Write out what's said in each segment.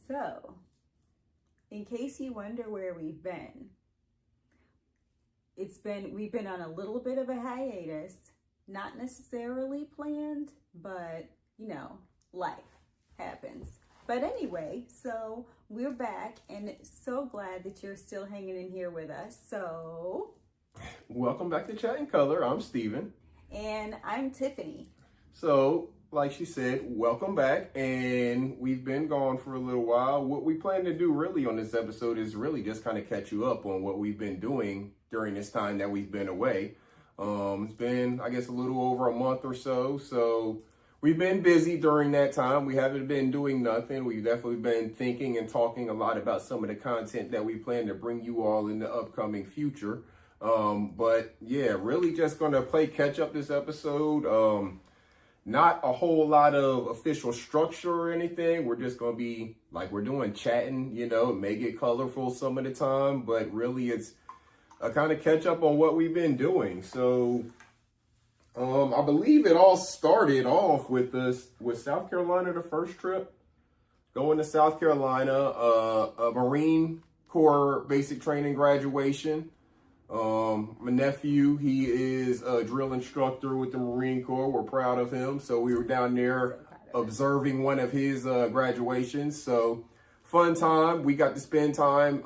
So, in case you wonder where we've been we've been on a little bit of a hiatus, not necessarily planned, but life happens. But anyway, so we're back and so glad that you're still hanging in here with us. So, welcome back to Chat in Color. I'm Steven. And I'm Tiffany. So, like she said, welcome back. And we've been gone for a little while. What we plan to do really on this episode is really just kind of catch you up on what we've been doing during this time that we've been away. It's been, I guess, a little over a month or so. So we've been busy during that time. We haven't been doing nothing. We've definitely been thinking and talking a lot about some of the content that we plan to bring you all in the upcoming future. But yeah, really just going to play catch up this episode. Not a whole lot of official structure or anything. We're just going to be like we're doing, chatting, it may get colorful some of the time, but really it's a kind of catch up on what we've been doing. So I believe it all started off with South Carolina, the first trip, going to South Carolina, a Marine Corps basic training graduation. My nephew, he is a drill instructor with the Marine Corps. We're proud of him. So we were down there observing one of his graduations. So fun time. We got to spend time,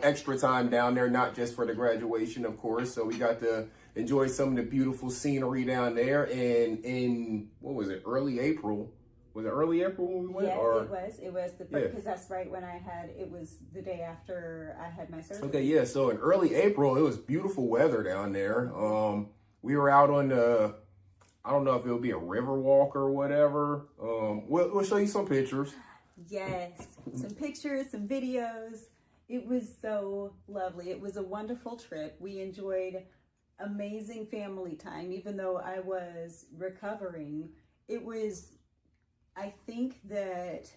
extra time down there, not just for the graduation, of course. So we got to enjoy some of the beautiful scenery down there. And in, what was it, early April? Was it early April when we went? Yeah, or? It was the first, because that's right when it was the day after I had my surgery. Okay, yeah, so in early April, it was beautiful weather down there. We were out on I don't know if it'll be a river walk or whatever. We'll show you some pictures. Yes, some pictures, some videos. It was so lovely. It was a wonderful trip. We enjoyed amazing family time, even though I was recovering. I think that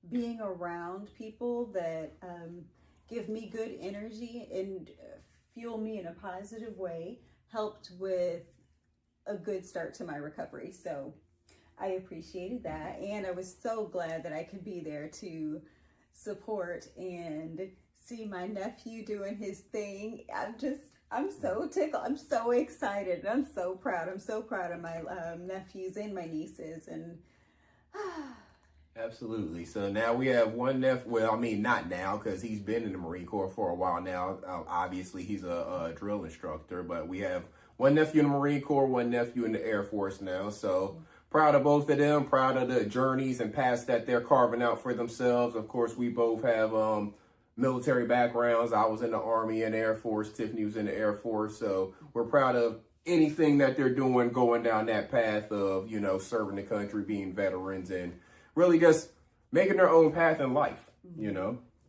being around people that give me good energy and fuel me in a positive way helped with a good start to my recovery. So I appreciated that. And I was so glad that I could be there to support and see my nephew doing his thing. I'm so tickled. I'm so excited. I'm so proud. I'm so proud of my nephews and my nieces. And absolutely. So now we have one nephew. Well, I mean, not now, because he's been in the Marine Corps for a while now. Obviously, he's a drill instructor, but we have one nephew in the Marine Corps, one nephew in the Air Force now. So proud of both of them, proud of the journeys and paths that they're carving out for themselves. Of course, we both have military backgrounds. I was in the Army and Air Force. Tiffany was in the Air Force. So we're proud of anything that they're doing, going down that path of, serving the country, being veterans, and really just making their own path in life,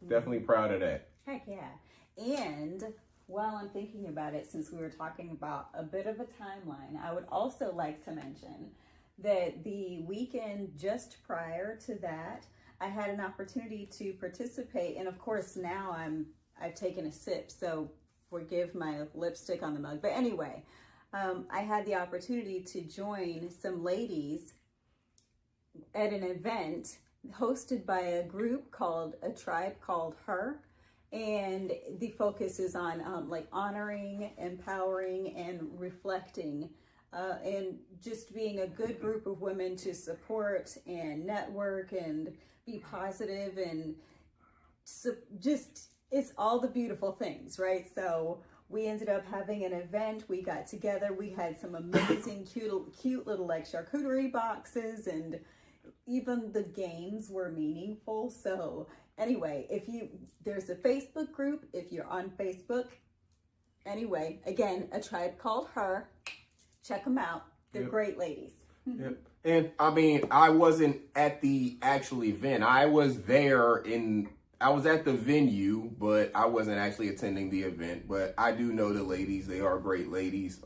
Definitely proud of that. Heck yeah. And while I'm thinking about it, since we were talking about a bit of a timeline, I would also like to mention that the weekend just prior to that, I had an opportunity to participate. And of course, now I've taken a sip, so forgive my lipstick on the mug. But anyway, I had the opportunity to join some ladies at an event hosted by a group called A Tribe Called Her. And the focus is on honoring, empowering, and reflecting, and just being a good group of women to support and network and be positive, and it's all the beautiful things, right? So we ended up having an event. We got together. We had some amazing, cute little charcuterie boxes, and even the games were meaningful. So anyway, there's a Facebook group, if you're on Facebook. Anyway, again, A Tribe Called Her. Check them out. They're great ladies. Yep. And I mean, I wasn't at the actual event. I was at the venue, but I wasn't actually attending the event. But I do know the ladies. They are great ladies.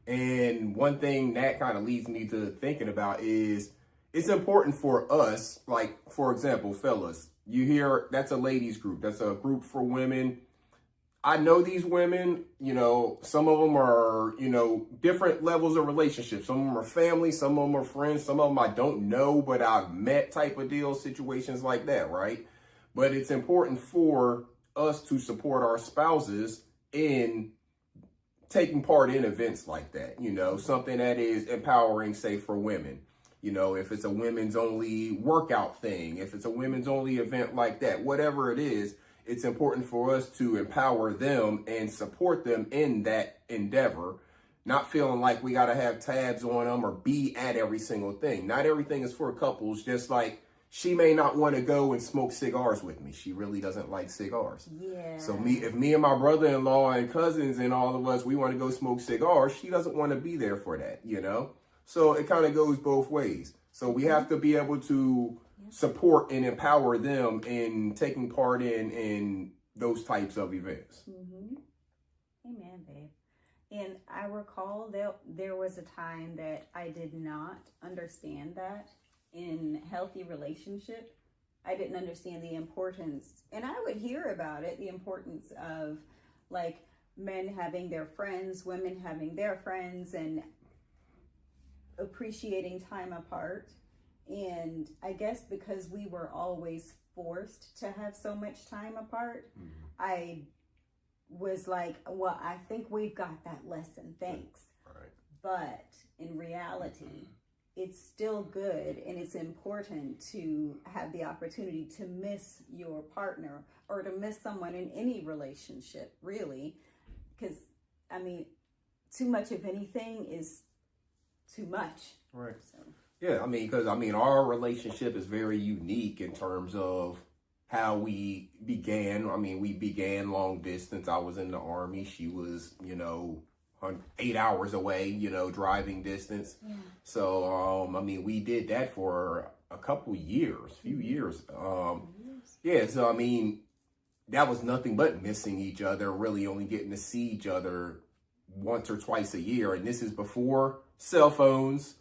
And one thing that kind of leads me to thinking about is it's important for us, like, for example, fellas, you hear that's a ladies group. That's a group for women. I know these women, you know, some of them are, you know, different levels of relationships. Some of them are family, some of them are friends, some of them I don't know, but I've met type of deal, situations like that, right? But it's important for us to support our spouses in taking part in events like that, you know, something that is empowering, say, for women. You know, if it's a women's only workout thing, if it's a women's only event like that, whatever it is, it's important for us to empower them and support them in that endeavor, not feeling like we got to have tabs on them or be at every single thing. Not everything is for couples, just like she may not want to go and smoke cigars with me. She really doesn't like cigars. Yeah. So if me and my brother-in-law and cousins and all of us, we want to go smoke cigars, she doesn't want to be there for that, you know? So it kind of goes both ways. So we have to be able to support and empower them in taking part in those types of events. Mm-hmm. Amen, babe. And I recall there was a time that I did not understand that in healthy relationship. I didn't understand the importance, and I would hear about it, the importance of like men having their friends, women having their friends, and appreciating time apart. And I guess because we were always forced to have so much time apart, I was like, well, I think we've got that lesson, thanks. Right. But in reality, it's still good and it's important to have the opportunity to miss your partner or to miss someone in any relationship, really. Because, I mean, too much of anything is too much. Right. So. Yeah, I mean, because, our relationship is very unique in terms of how we began. I mean, we began long distance. I was in the Army. She was, 8 hours away, driving distance. Yeah. So, we did that for a few years. Yeah, so, that was nothing but missing each other, really only getting to see each other once or twice a year. And this is before cell phones.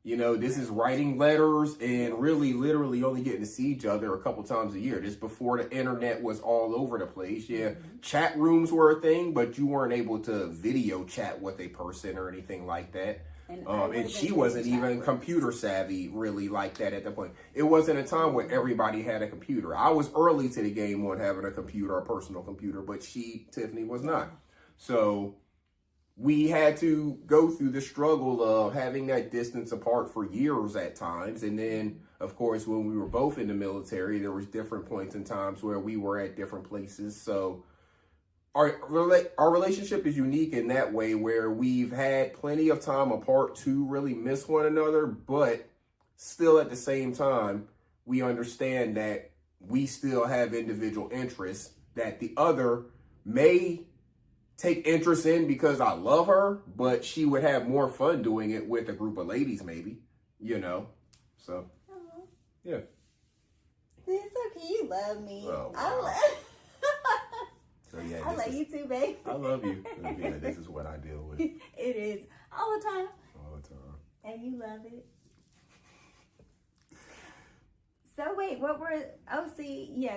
This is writing letters and really literally only getting to see each other a couple times a year. This before the internet was all over the place. Yeah, chat rooms were a thing, but you weren't able to video chat with a person or anything like that. And she wasn't even computer savvy really like that at that point. It wasn't a time where everybody had a computer. I was early to the game on having a computer, a personal computer, but Tiffany was not. So we had to go through the struggle of having that distance apart for years at times. And then, of course, when we were both in the military, there was different points in times where we were at different places. So our relationship is unique in that way where we've had plenty of time apart to really miss one another, but still at the same time, we understand that we still have individual interests that the other may take interest in because I love her, but she would have more fun doing it with a group of ladies, maybe, so, yeah. It's okay, you love me. Oh, wow. I love you too, babe. I love you. Yeah, this is what I deal with. It is, all the time. All the time. And you love it. So wait,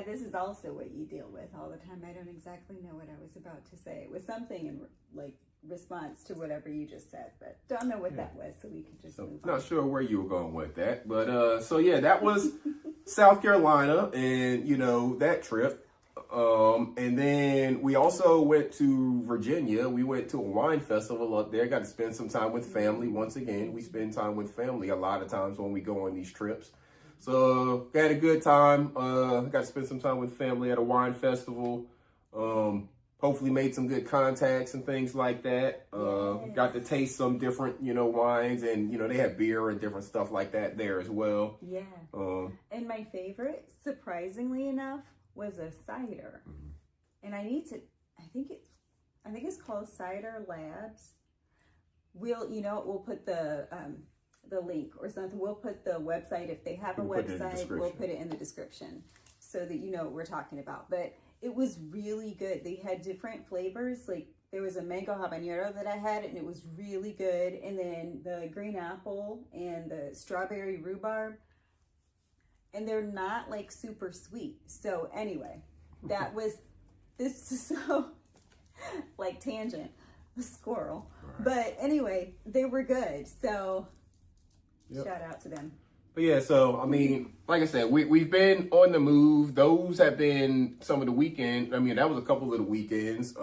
this is also what you deal with all the time. I don't exactly know what I was about to say. It was something in response to whatever you just said, but don't know what that was, so we can just move on. Not sure where you were going with that, but that was South Carolina and, that trip. And then we also went to Virginia. We went to a wine festival up there. Got to spend some time with family. Once again, we spend time with family a lot of times when we go on these trips. So had a good time. Got to spend some time with family at a wine festival. Hopefully made some good contacts and things like that. Got to taste some different, wines, and they have beer and different stuff like that there as well. Yeah. And my favorite, surprisingly enough, was a cider. And I think it's called Cider Labs. We'll put the link or something. We'll put the website, if they have a website, we'll put it in the description so that you know what we're talking about. But it was really good. They had different flavors. Like there was a mango habanero that I had, and it was really good. And then the green apple and the strawberry rhubarb. And they're not super sweet. So anyway, like Tangent, the squirrel. Right. But anyway, they were good. So Yep. shout out to them. But yeah, so I mean, like I said, we've been on the move. Those have been some of the weekend. I mean, that was a couple of the weekends.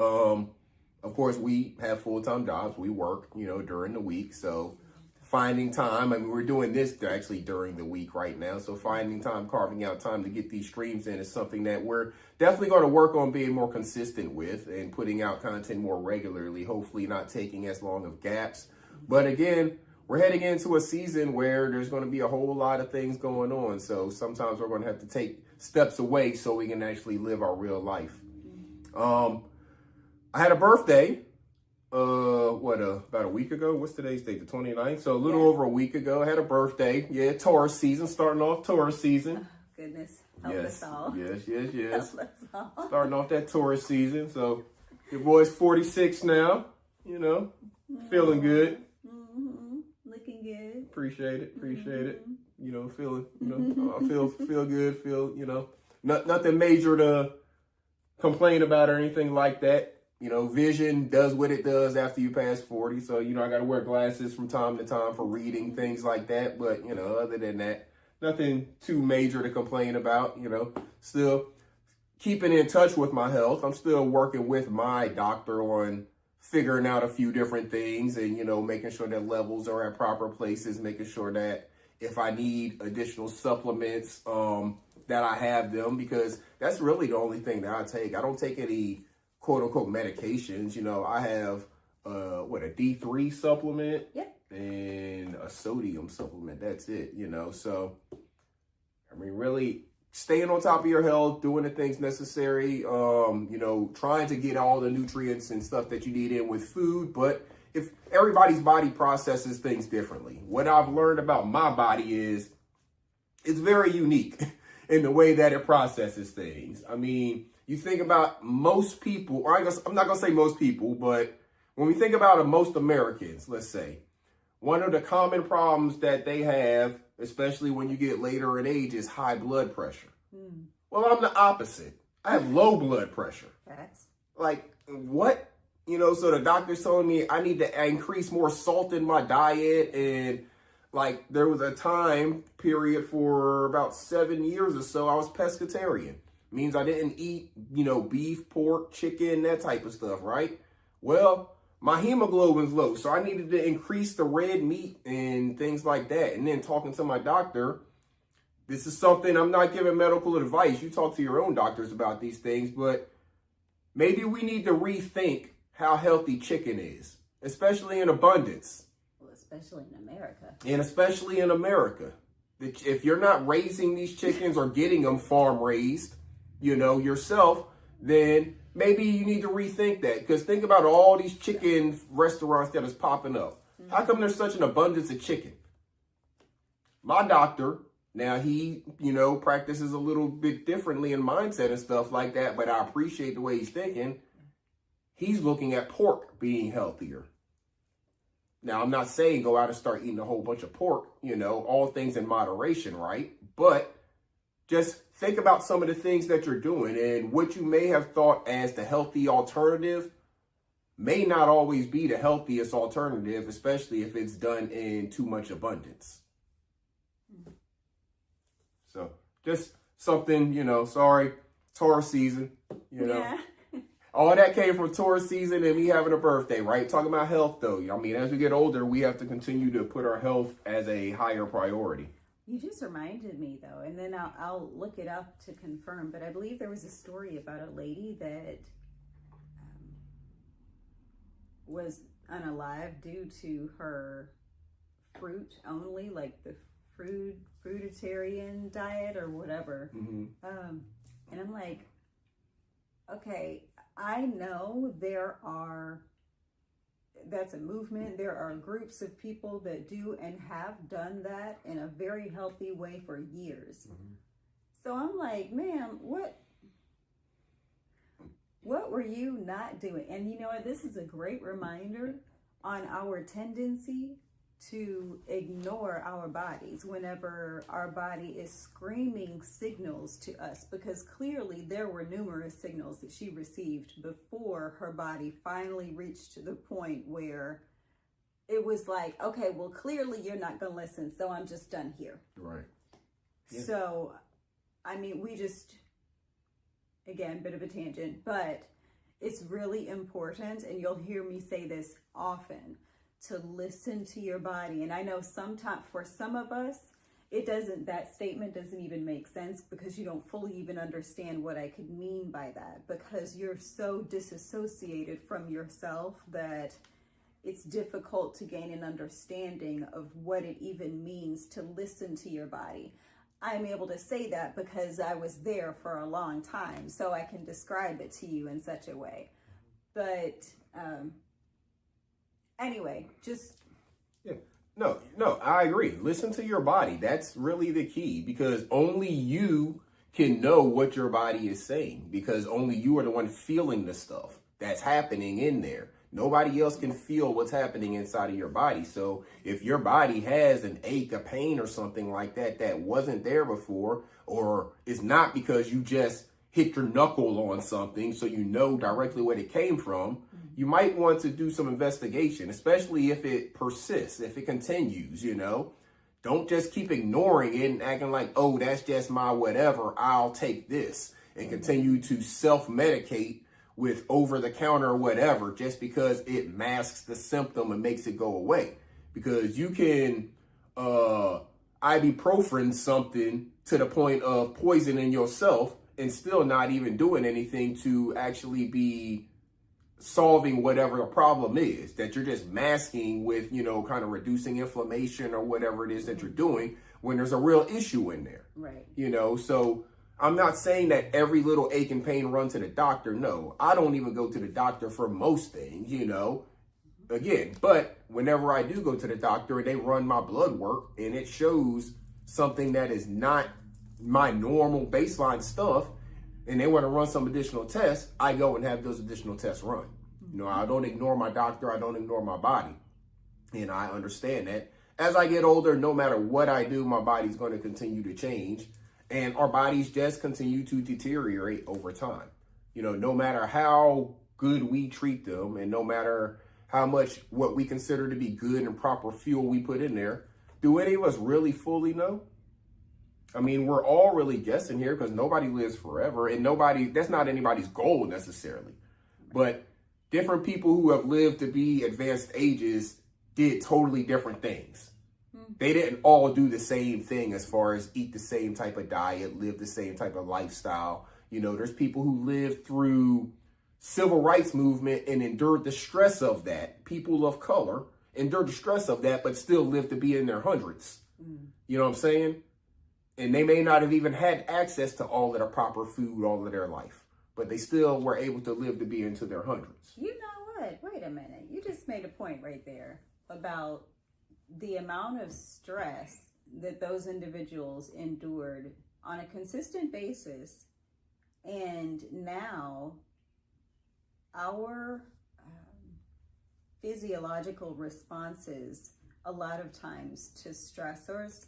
Of course, we have full-time jobs. We work, during the week. So finding time. I mean, we're doing this actually during the week right now. So finding time, carving out time to get these streams in is something that we're definitely going to work on being more consistent with and putting out content more regularly. Hopefully, not taking as long of gaps. But again, we're heading into a season where there's going to be a whole lot of things going on. So sometimes we're going to have to take steps away so we can actually live our real life. I had a birthday, about a week ago? What's today's date? The 29th? So a little over a week ago, I had a birthday. Yeah, Taurus season, starting off Taurus season. Oh, goodness. Help us all. Yes. Help us all. Starting off that Taurus season. So your boy's 46 now, feeling good. Looking good. Appreciate it. Feeling, I feel good. Nothing major to complain about or anything like that. Vision does what it does after you pass 40. So, I got to wear glasses from time to time for reading, things like that. But, other than that, nothing too major to complain about. Still keeping in touch with my health. I'm still working with my doctor on figuring out a few different things and, making sure that levels are at proper places, making sure that if I need additional supplements, that I have them, because that's really the only thing that I take. I don't take any quote unquote medications. I have, a D3 supplement. Yep. And a sodium supplement. That's it, so, I mean, really staying on top of your health, doing the things necessary, trying to get all the nutrients and stuff that you need in with food. But if everybody's body processes things differently, what I've learned about my body is it's very unique in the way that it processes things. I mean, you think about most people, or I'm not going to say most people, but when we think about most Americans, let's say, one of the common problems that they have, especially when you get later in age, is high blood pressure. Well, I'm the opposite. I have low blood pressure. That's Like, what? So the doctor's telling me I need to increase more salt in my diet. And like, there was a time period for about 7 years or so, I was pescatarian. Means I didn't eat, beef, pork, chicken, that type of stuff, right? Well, my hemoglobin's low, so I needed to increase the red meat and things like that. And then talking to my doctor, this is something, I'm not giving medical advice. You talk to your own doctors about these things, but maybe we need to rethink how healthy chicken is, especially in abundance. well, especially in America. And especially in America. If you're not raising these chickens or getting them farm raised, yourself, then maybe you need to rethink that. Because think about all these chicken restaurants that is popping up. How come there's such an abundance of chicken? My doctor, now he, practices a little bit differently in mindset and stuff like that, but I appreciate the way he's thinking. He's looking at pork being healthier. Now, I'm not saying go out and start eating a whole bunch of pork, all things in moderation, right? But just think about some of the things that you're doing, and what you may have thought as the healthy alternative may not always be the healthiest alternative, especially if it's done in too much abundance. So just something, sorry, Taurus season, Yeah. All that came from Taurus season and me having a birthday, right? Talking about health, though. I mean, as we get older, we have to continue to put our health as a higher priority. You just reminded me, though, and then I'll look it up to confirm, but I believe there was a story about a lady that was unalive due to her fruit only, like the fruitarian diet or whatever. Mm-hmm. And I'm like, okay, I know that's a movement. There are groups of people that do and have done that in a very healthy way for years. Mm-hmm. So I'm like, man, what were you not doing? And you know what? This is a great reminder on our tendency to ignore our bodies whenever our body is screaming signals to us, because clearly there were numerous signals that she received before her body finally reached to the point where it was like, okay, well, clearly you're not going to listen, so I'm just done here. Right. Yeah. So, I mean, we just, again, bit of a tangent, but it's really important, and you'll hear me say this often, to listen to your body. And I know sometimes for some of us, that statement doesn't even make sense, because you don't fully even understand what I could mean by that, because you're so disassociated from yourself that it's difficult to gain an understanding of what it even means to listen to your body. I'm able to say that because I was there for a long time, so I can describe it to you in such a way. But anyway, just... Yeah. No, I agree. Listen to your body. That's really the key, because only you can know what your body is saying, because only you are the one feeling the stuff that's happening in there. Nobody else can feel what's happening inside of your body. So if your body has an ache, a pain, or something like that that wasn't there before, or it's not because you just hit your knuckle on something so you know directly where it came from, you might want to do some investigation, especially if it persists, if it continues, Don't just keep ignoring it and acting like, oh, that's just my whatever, I'll take this, and continue to self-medicate with over-the-counter or whatever, just because it masks the symptom and makes it go away. Because you can ibuprofen something to the point of poisoning yourself and still not even doing anything to actually be solving whatever the problem is, that you're just masking with, kind of reducing inflammation or whatever it is that you're doing, when there's a real issue in there. Right. So I'm not saying that every little ache and pain run to the doctor. No, I don't even go to the doctor for most things, again, but whenever I do go to the doctor, they run my blood work and it shows something that is not my normal baseline stuff, and they want to run some additional tests, I go and have those additional tests run. I don't ignore my doctor. I don't ignore my body. And I understand that as I get older, no matter what I do, my body's going to continue to change. And our bodies just continue to deteriorate over time. No matter how good we treat them, and no matter how much what we consider to be good and proper fuel we put in there, do any of us really fully know? I mean, we're all really guessing here, because nobody lives forever, and that's not anybody's goal necessarily. But different people who have lived to be advanced ages did totally different things. They didn't all do the same thing as far as eat the same type of diet, live the same type of lifestyle. There's people who lived through civil rights movement and endured the stress of that. People of color endured the stress of that, but still lived to be in their hundreds. You know what I'm saying? And they may not have even had access to all of the proper food all of their life, but they still were able to live to be into their hundreds. You know what? Wait a minute. You just made a point right there about the amount of stress that those individuals endured on a consistent basis. And now our physiological responses a lot of times to stressors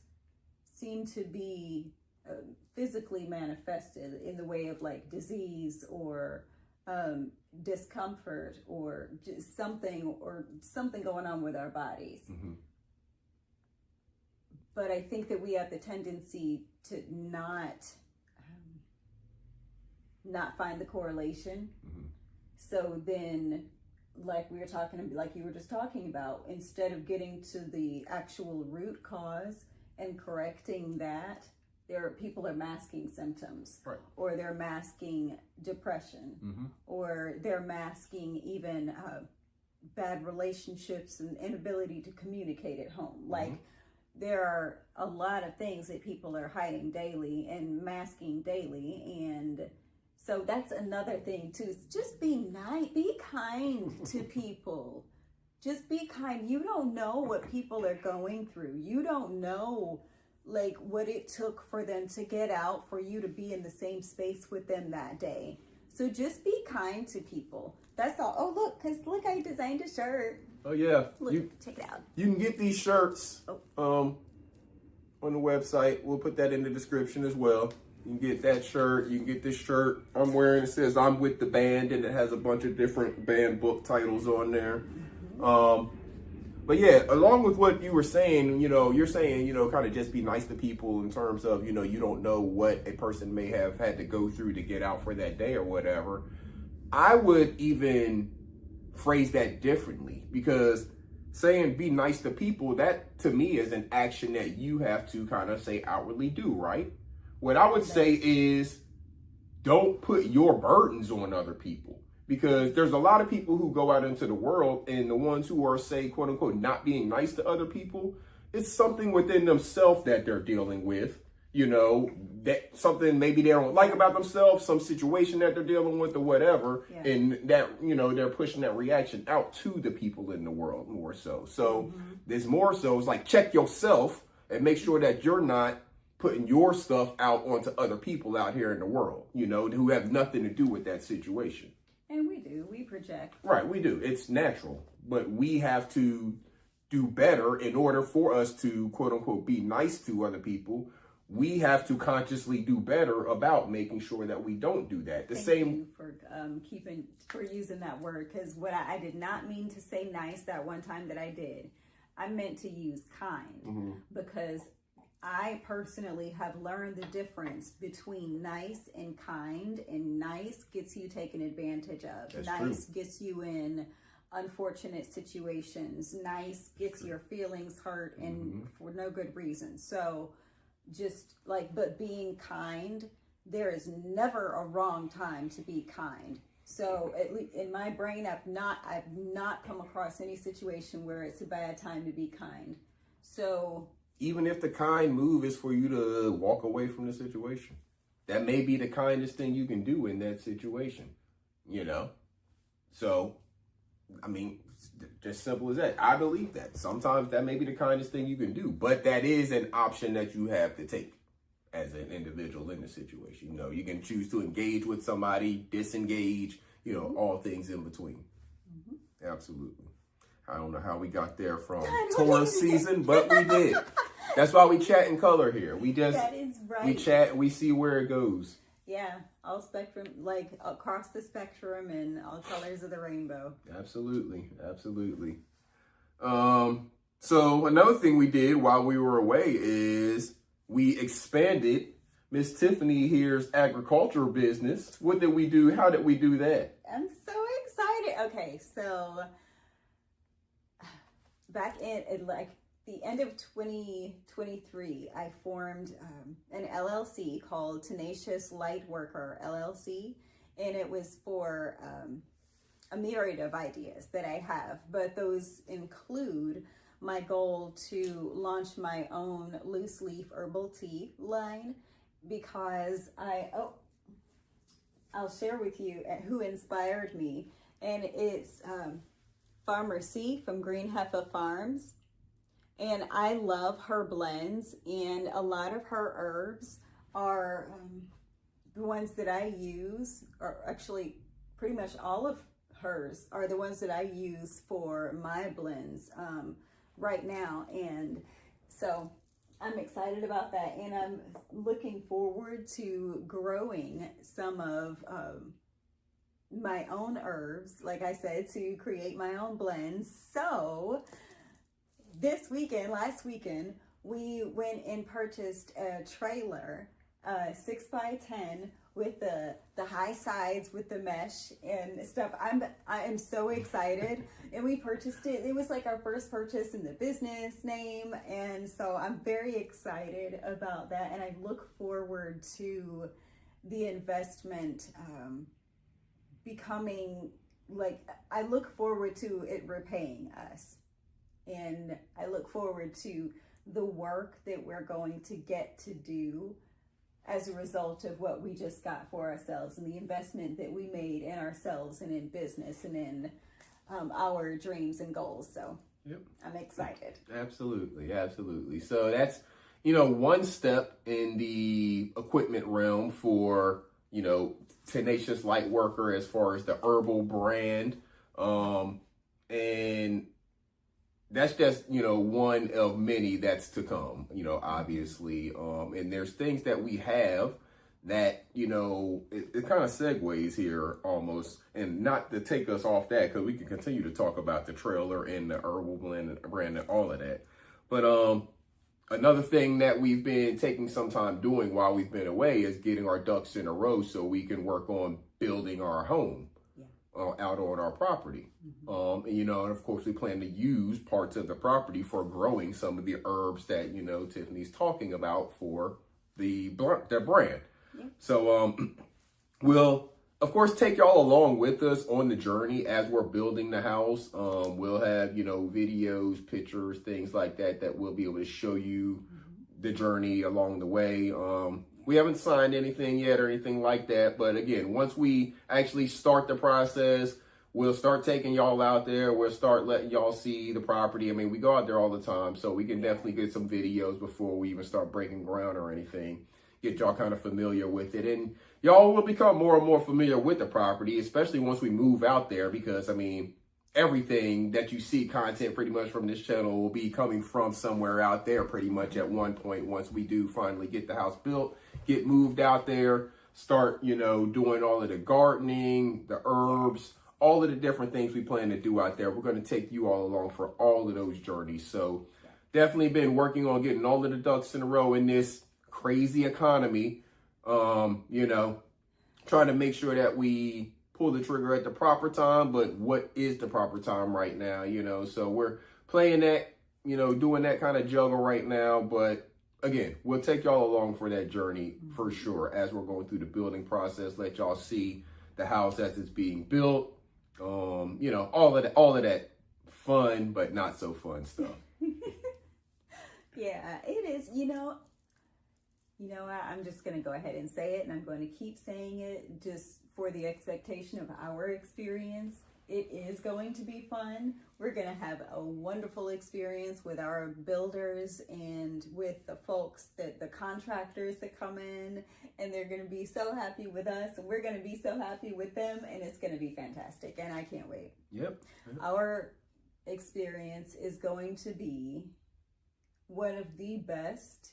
seem to be physically manifested in the way of like disease or discomfort or just something going on with our bodies. But I think that we have the tendency to not find the correlation. So then, like you were just talking about, instead of getting to the actual root cause and correcting that, people are masking symptoms, right, or they're masking depression, or they're masking even bad relationships and inability to communicate at home. Like, there are a lot of things that people are hiding daily and masking daily, and so that's another thing too. Just be nice, be kind to people. Just be kind. You don't know what people are going through. You don't know like what it took for them to get out, for you to be in the same space with them that day. So just be kind to people. That's all. Oh, look, I designed a shirt. Oh yeah, Look, check it out. You can get these shirts on the website. We'll put that in the description as well. You can get that shirt. You can get this shirt I'm wearing. It says I'm with the band, and it has a bunch of different band book titles on there. But yeah, along with what you were saying, you're saying, kind of just be nice to people in terms of, you don't know what a person may have had to go through to get out for that day or whatever. I would even phrase that differently, because saying be nice to people, that to me is an action that you have to kind of say outwardly do, right? What I would say is don't put your burdens on other people. Because there's a lot of people who go out into the world, and the ones who are, say, quote unquote, not being nice to other people, it's something within themselves that they're dealing with, that something maybe they don't like about themselves, some situation that they're dealing with or whatever. Yeah. And that, they're pushing that reaction out to the people in the world more so. So there's more so, it's like check yourself and make sure that you're not putting your stuff out onto other people out here in the world, who have nothing to do with that situation. And we project. Right, we do. It's natural. But we have to do better in order for us to, quote unquote, be nice to other people. We have to consciously do better about making sure that we don't do that. Thank you for using that word, because what I did not mean to say nice that one time that I did. I meant to use kind, because I personally have learned the difference between nice and kind, and nice gets you taken advantage of. That's nice true. Gets you in unfortunate situations. Nice gets your feelings hurt and for no good reason. So but being kind, there is never a wrong time to be kind. So at least in my brain, I've not come across any situation where it's a bad time to be kind. So even if the kind move is for you to walk away from the situation, that may be the kindest thing you can do in that situation, So, I mean, just simple as that. I believe that. Sometimes that may be the kindest thing you can do, but that is an option that you have to take as an individual in the situation. You can choose to engage with somebody, disengage, all things in between. Absolutely. I don't know how we got there from Taurus season, but we did. That's why we chat in color here. That is right. We chat and we see where it goes. Yeah, all spectrum, like across the spectrum and all colors of the rainbow. Absolutely. So another thing we did while we were away is we expanded Miss Tiffany here's agricultural business. What did we do? How did we do that? I'm so excited. Okay, so back in the end of 2023, I formed an LLC called Tenacious Light Worker LLC, and it was for a myriad of ideas that I have, but those include my goal to launch my own loose leaf herbal tea line, because I'll share with you who inspired me, and it's Farmer C from Green Heifer Farms. And I love her blends, and a lot of her herbs are the ones that I use, or actually pretty much all of hers are the ones that I use for my blends right now. And so I'm excited about that, and I'm looking forward to growing some of my own herbs, like I said, to create my own blends. So last weekend, we went and purchased a trailer, 6x10 with the high sides with the mesh and stuff. I am so excited, and we purchased it. It was like our first purchase in the business name, and so I'm very excited about that, and I look forward to the investment I look forward to it repaying us. And I look forward to the work that we're going to get to do as a result of what we just got for ourselves, and the investment that we made in ourselves and in business and in our dreams and goals. So I'm excited. Absolutely. So that's, one step in the equipment realm for, Tenacious Light Worker as far as the herbal brand. And that's just, one of many that's to come, obviously. And there's things that we have that, it kind of segues here almost, and not to take us off that, because we can continue to talk about the trailer and the herbal blend and brand and all of that. But another thing that we've been taking some time doing while we've been away is getting our ducks in a row so we can work on building our home out on our property. And of course, we plan to use parts of the property for growing some of the herbs that, Tiffany's talking about for the brand. Yeah. So we'll, of course, take y'all along with us on the journey as we're building the house. We'll have, videos, pictures, things like that we'll be able to show you the journey along the way. We haven't signed anything yet or anything like that. But again, once we actually start the process, we'll start taking y'all out there. We'll start letting y'all see the property. I mean, we go out there all the time, so we can definitely get some videos before we even start breaking ground or anything. Get y'all kind of familiar with it. And y'all will become more and more familiar with the property, especially once we move out there, because, I mean, everything that you see content pretty much from this channel will be coming from somewhere out there pretty much at one point once we do finally get the house built, get moved out there, start, doing all of the gardening, the herbs, all of the different things we plan to do out there. We're going to take you all along for all of those journeys. So definitely been working on getting all of the ducks in a row in this crazy economy, trying to make sure that we pull the trigger at the proper time, but what is the proper time right now, so we're playing that, doing that kind of juggle right now. But again, we'll take y'all along for that journey for sure as we're going through the building process, let y'all see the house as it's being built, all of that fun but not so fun stuff. Yeah, it is. I'm just going to go ahead and say it, and I'm going to keep saying it just for the expectation of our experience. It is going to be fun. We're going to have a wonderful experience with our builders and with the folks, the contractors that come in, and they're going to be so happy with us, and we're going to be so happy with them, and it's going to be fantastic, and I can't wait. Yep. Our experience is going to be one of the best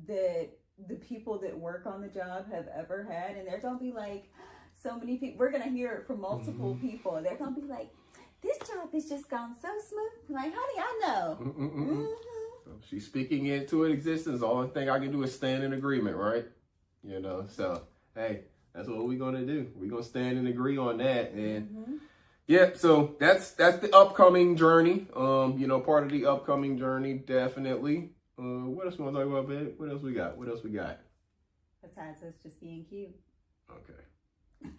that the people that work on the job have ever had. And they're gonna be like, so many people, we're gonna hear it from multiple people. They're gonna be like, this job has just gone so smooth. Like, honey, I know. So she's speaking into existence. The only thing I can do is stand in agreement, right? So hey, that's what we're gonna do. We're gonna stand and agree on that. And yeah, so that's the upcoming journey. Part of the upcoming journey, definitely. What else we want to talk about, babe? What else we got? Besides us just being cute. Okay.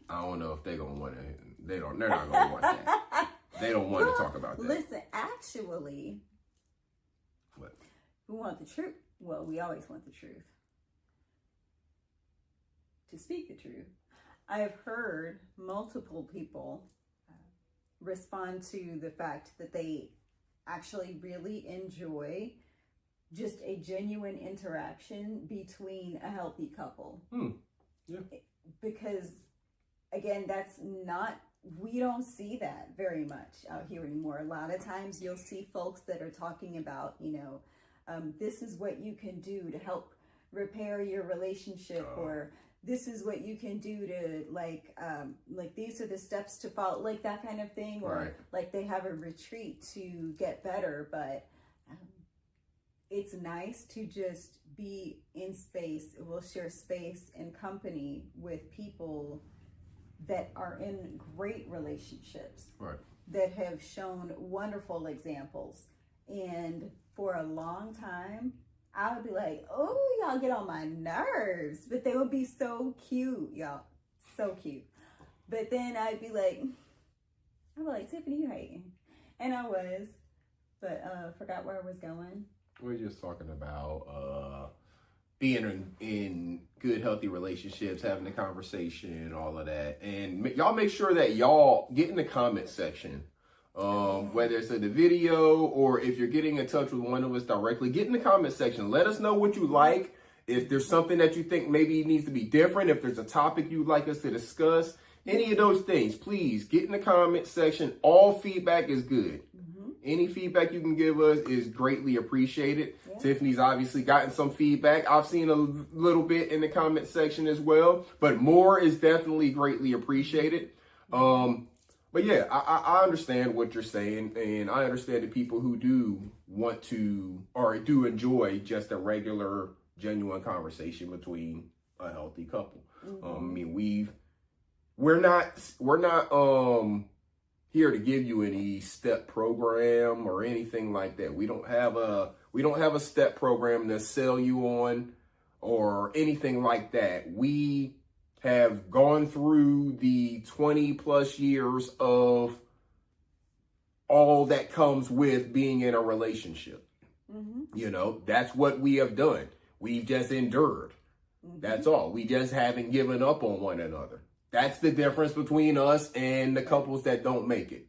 I don't know if they're gonna want to. They're not gonna want that. They don't want to talk about that. Listen, actually, what? We want the truth. Well, we always want the truth. To speak the truth, I have heard multiple people respond to the fact that they actually really enjoy just a genuine interaction between a healthy couple. Yeah. Because again, we don't see that very much out here anymore. A lot of times you'll see folks that are talking about, this is what you can do to help repair your relationship, or this is what you can do to like these are the steps to follow, like that kind of thing, or right. Like they have a retreat to get better. But it's nice to just be in space. We'll share space and company with people that are in great relationships, right, that have shown wonderful examples. And for a long time, I would be like, oh, y'all get on my nerves. But they would be so cute, y'all. So cute. But then I'd be like, Tiffany, you hating. And I was, but forgot where I was going. We're just talking about being in good, healthy relationships, having a conversation, all of that. And y'all make sure that y'all get in the comment section, whether it's in the video or if you're getting in touch with one of us directly, get in the comment section. Let us know what you like. If there's something that you think maybe needs to be different, if there's a topic you'd like us to discuss, any of those things, please get in the comment section. All feedback is good. Any feedback you can give us is greatly appreciated. Yeah. Tiffany's obviously gotten some feedback. I've seen a little bit in the comment section as well, but more is definitely greatly appreciated. But yeah, I understand what you're saying, and I understand the people who do want to or do enjoy just a regular, genuine conversation between a healthy couple. I mean, we're not here to give you any step program or anything like that. We don't have a step program to sell you on or anything like that. We have gone through the 20 plus years of all that comes with being in a relationship. You know, that's what we have done. We've just endured. That's all. We just haven't given up on one another. That's the difference between us and the couples that don't make it.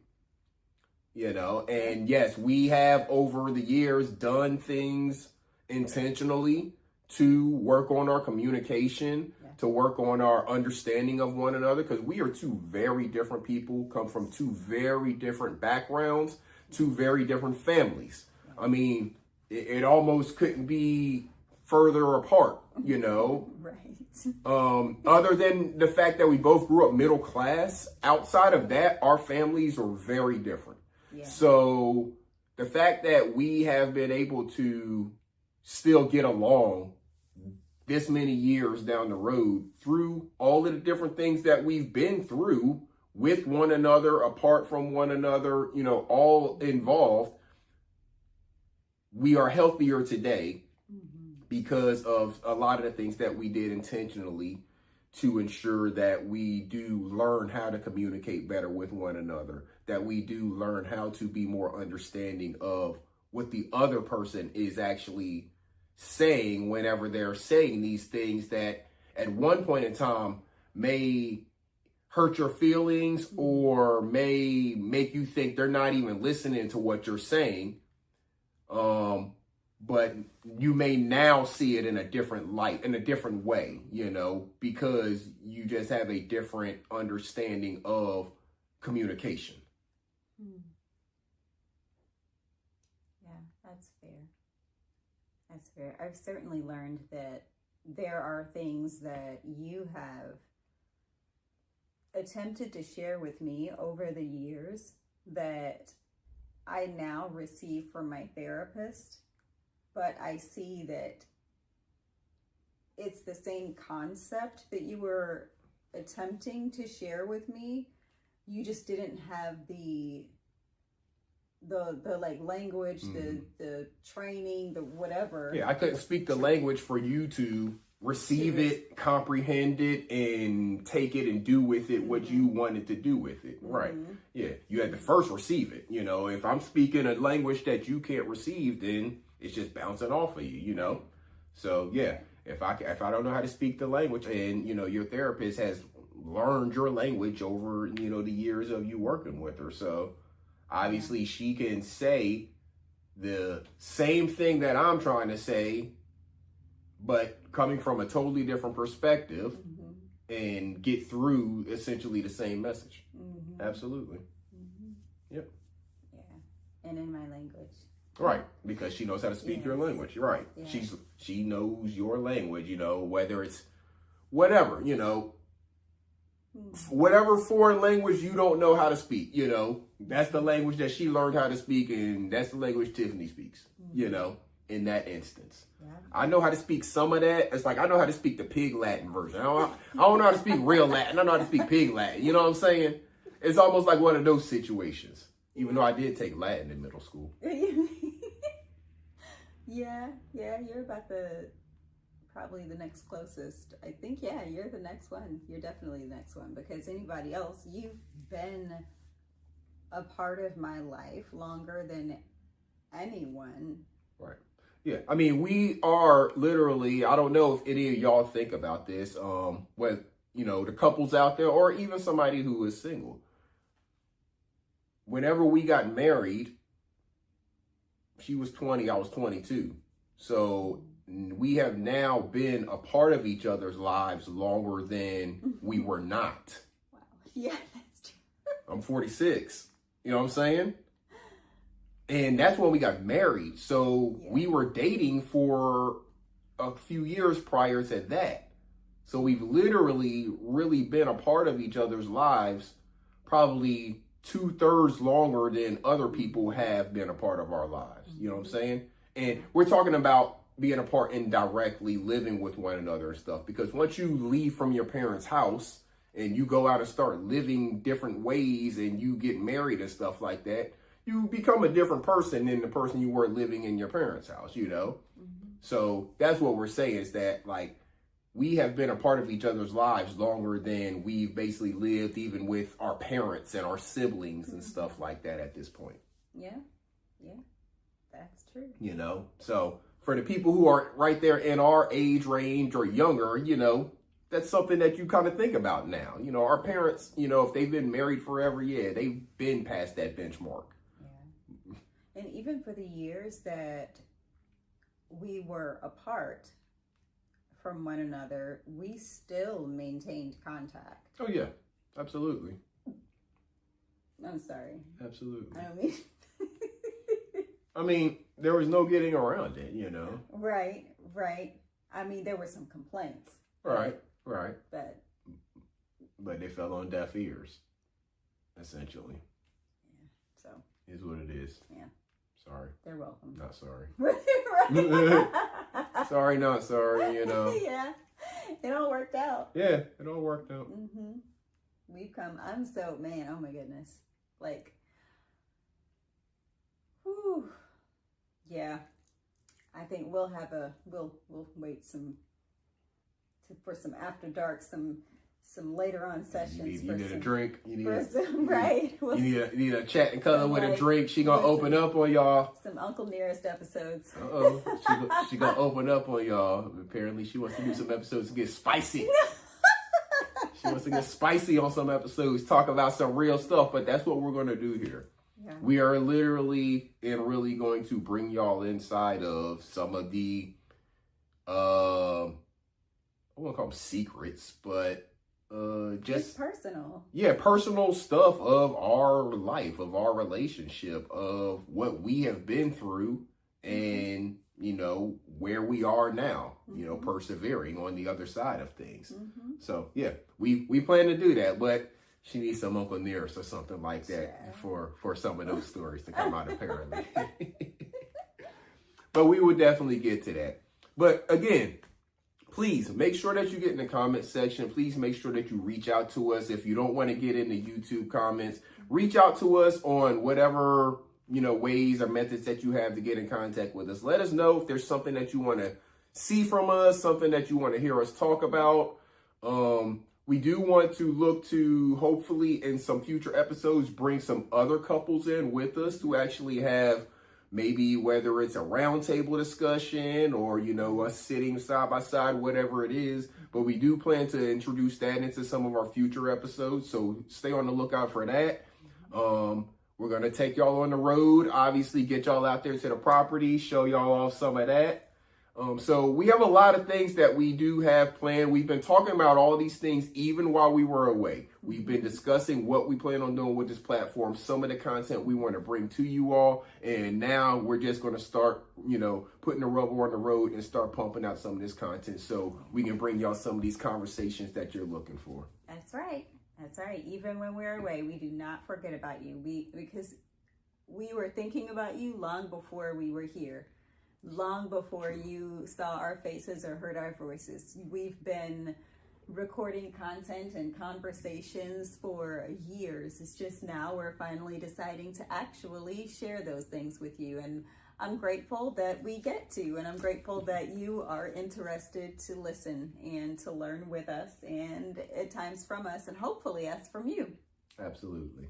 You know, and yes, we have over the years done things intentionally to work on our communication, to work on our understanding of one another, because we are two very different people, come from two very different backgrounds, two very different families. I mean, it almost couldn't be further apart, you know. Right. Other than the fact that we both grew up middle class, outside of that, our families are very different. Yeah. So the fact that we have been able to still get along this many years down the road through all of the different things that we've been through with one another, apart from one another, you know, all involved, we are healthier today because of a lot of the things that we did intentionally to ensure that we do learn how to communicate better with one another, that we do learn how to be more understanding of what the other person is actually saying whenever they're saying these things that at one point in time may hurt your feelings or may make you think they're not even listening to what you're saying. But you may now see it in a different light, in a different way, you know, because you just have a different understanding of communication. Yeah, that's fair. That's fair. I've certainly learned that there are things that you have attempted to share with me over the years that I now receive from my therapist. But I see that it's the same concept that you were attempting to share with me. You just didn't have the like language, the training, the whatever. Yeah, I couldn't speak the language for you to receive it, comprehend it, and take it and do with it what you wanted to do with it. Right. Yeah, you had to first receive it. You know, if I'm speaking a language that you can't receive, then it's just bouncing off of you, you know? So yeah, if I don't know how to speak the language, and, you know, your therapist has learned your language over, you know, the years of you working with her. So obviously she can say the same thing that I'm trying to say, but coming from a totally different perspective and get through essentially the same message. Absolutely. Yep. Yeah. And in my language. Right, because she knows how to speak your language. Right. Yeah. She knows your language, you know, whether it's whatever, you know, whatever foreign language you don't know how to speak, you know, that's the language that she learned how to speak, and that's the language Tiffany speaks, you know, in that instance. Yeah. I know how to speak some of that. It's like I know how to speak the pig Latin version. I don't know how to speak real Latin. I know how to speak pig Latin. You know what I'm saying? It's almost like one of those situations, even though I did take Latin in middle school. Yeah, you're about probably the next closest. I think, yeah, you're the next one. You're definitely the next one, because anybody else, you've been a part of my life longer than anyone. Right. Yeah, I mean, we are literally, I don't know if any of y'all think about this, with, you know, the couples out there, or even somebody who is single. Whenever we got married, she was 20, I was 22. So we have now been a part of each other's lives longer than we were not. Wow. Yeah, that's true. I'm 46. You know what I'm saying? And that's when we got married. So we were dating for a few years prior to that. So we've literally really been a part of each other's lives probably 2/3 longer than other people have been a part of our lives. You know what I'm saying? And we're talking about being apart indirectly, living with one another and stuff. Because once you leave from your parents' house and you go out and start living different ways and you get married and stuff like that, you become a different person than the person you were living in your parents' house, you know? So that's what we're saying, is that, like, we have been a part of each other's lives longer than we've basically lived even with our parents and our siblings and stuff like that at this point. Yeah, that's true. You know, so for the people who are right there in our age range or younger, you know, that's something that you kind of think about now. You know, our parents, you know, if they've been married forever, they've been past that benchmark. Yeah. And even for the years that we were apart from one another, we still maintained contact. Oh, yeah, absolutely. I'm sorry. Absolutely. I mean, there was no getting around it, you know. Right. I mean, there were some complaints. Right. But they fell on deaf ears, essentially. Yeah, so. Is what it is. Yeah. Sorry. They're welcome. Not sorry. Right. Sorry, not sorry, you know. Yeah. It all worked out. Yeah, it all worked out. I'm so, man, oh my goodness. Like, whew. Yeah. I think we'll wait for some after dark, some later on sessions. You need a drink. Right. You need a chat and cuddle with a drink. She gonna open up on y'all. Some Uncle Nearest episodes. She gonna open up on y'all. Apparently she wants to do some episodes to get spicy. She wants to get spicy on some episodes, talk about some real stuff, but that's what we're gonna do here. Yeah. We are literally and really going to bring y'all inside of some of the I won't call them secrets, but just personal. Yeah, personal stuff of our life, of our relationship, of what we have been through, and you know where we are now. You know, persevering on the other side of things. So yeah, we plan to do that, but she needs some Uncle Nearest or something like that for some of those stories to come out, apparently. But we would definitely get to that. But again, please make sure that you get in the comment section. Please make sure that you reach out to us. If you don't want to get in the YouTube comments, reach out to us on whatever, you know, ways or methods that you have to get in contact with us. Let us know if there's something that you want to see from us, something that you want to hear us talk about. We do want to look to, hopefully in some future episodes, bring some other couples in with us to actually have maybe, whether it's a roundtable discussion or, you know, us sitting side by side, whatever it is. But we do plan to introduce that into some of our future episodes. So stay on the lookout for that. We're going to take y'all on the road, obviously get y'all out there to the property, show y'all off some of that. So we have a lot of things that we do have planned. We've been talking about all these things even while we were away. We've been discussing what we plan on doing with this platform, some of the content we want to bring to you all. And now we're just going to start, you know, putting the rubber on the road and start pumping out some of this content so we can bring y'all some of these conversations that you're looking for. That's right. Even when we're away, we do not forget about you. Because we were thinking about you long before we were here. Long before you saw our faces or heard our voices. We've been recording content and conversations for years. It's just now we're finally deciding to actually share those things with you. And I'm grateful that we get to, and I'm grateful that you are interested to listen and to learn with us, and at times from us, and hopefully us from you. Absolutely.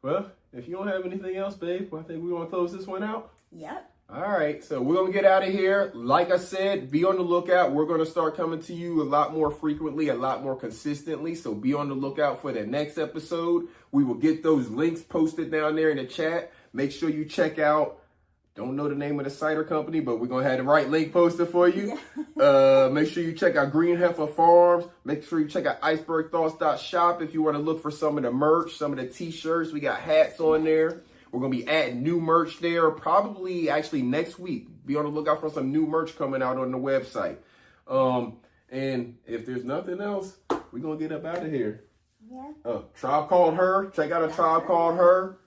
Well, if you don't have anything else, babe, I think we want to close this one out. Yep. All right, so we're going to get out of here. Like I said, be on the lookout. We're going to start coming to you a lot more frequently, a lot more consistently. So be on the lookout for the next episode. We will get those links posted down there in the chat. Make sure you check out, don't know the name of the cider company, but we're going to have the right link posted for you. Make sure you check out Green Heifer Farms. Make sure you check out icebergthoughts.shop if you want to look for some of the merch, some of the t-shirts. We got hats on there. We're going to be adding new merch there probably actually next week. Be on the lookout for some new merch coming out on the website. And if there's nothing else, we're going to get up out of here. Yeah. Tribe Called Her. Check out a Tribe Called Her.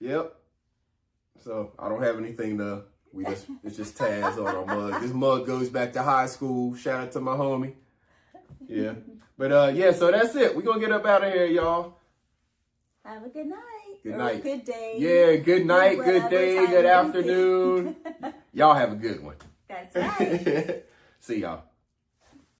Yep. So I don't have anything to, it's just Taz on our mug. This mug goes back to high school. Shout out to my homie. Yeah. But yeah, so that's it. We're going to get up out of here, y'all. Have a good night. Good night. Good day. Yeah, good night, good day, good afternoon. Y'all have a good one. That's right. See y'all.